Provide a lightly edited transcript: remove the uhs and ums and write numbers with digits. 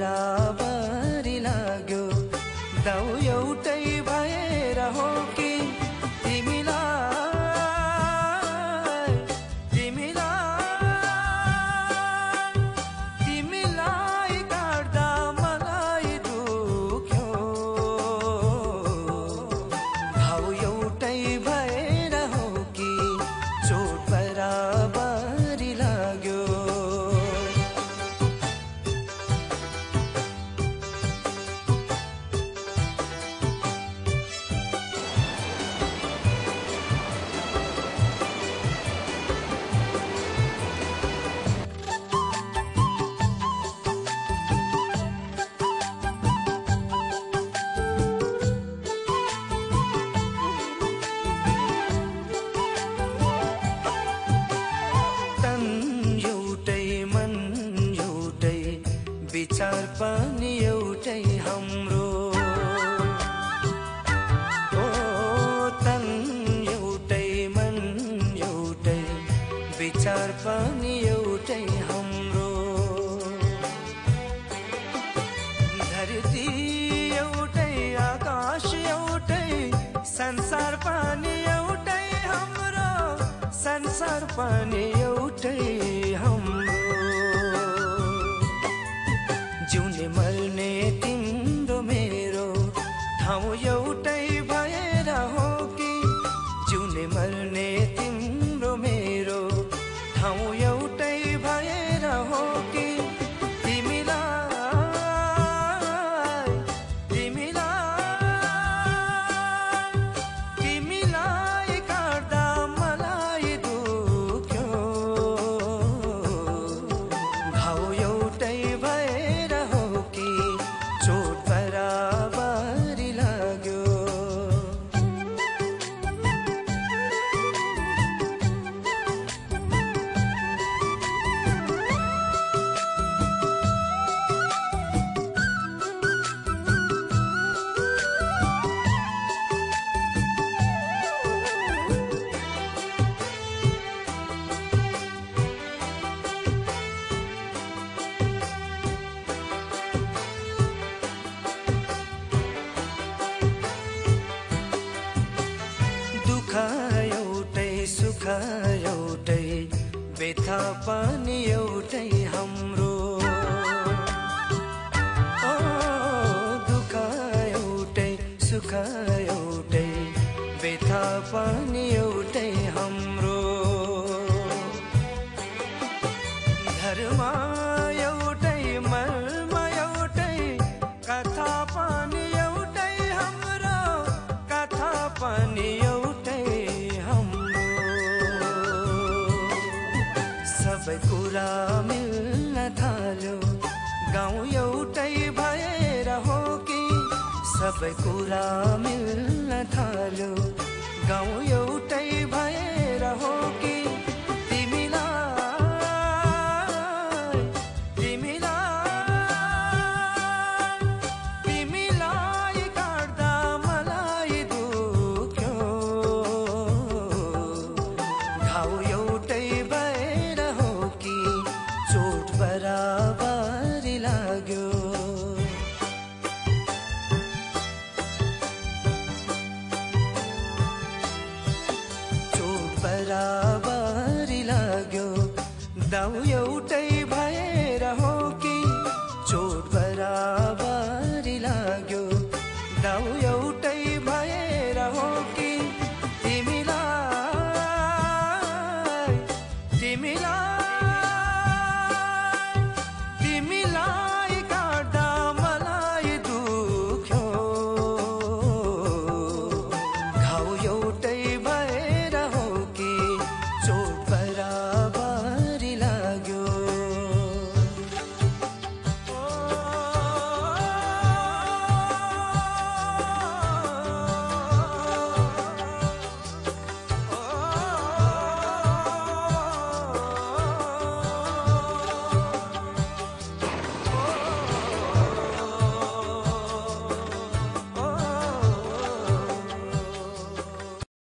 बराबरी लाग्यो दाउ एउटै भएर हो कि तिमीलाई काट्दा मलाई दुख्यो घाउ एउटै भएर हो कि चोट बराबरी लाग्यो विचार पनि एउटै हाम्रो तन एउटै मन एउटै विचार पनि एउटै हाम्रो धरती एउटै आकाश एउटै संसार पनि एउटै हाम्रो संसार पनि एउटै हाम्रो जिउने मर्ने तिम्रो मेरो ठाउँ एउटै भएर हो कि जिउने मर्ने तिम्रो मेरो ठाउँ एउटै भएर हो कि तिमीलाई काट्दा मलाई दुख्यो घाउ एउटै भएर चोट बराबरी लाग्यो एउटै सुख एउटै व्यथा पनि एउटै हाम्रो दुःख एउटै सुख एउटै व्यथा पनि एउटै हाम्रो धर्म एउटै मर्म एउटै कथा पनि एउटै हाम्रो कथा पनि सबै कुरा मिल्न थाल्यो गाउँ एउटै भएर हो कि सबै कुरा मिल्न थाल्यो गाउँ एउटै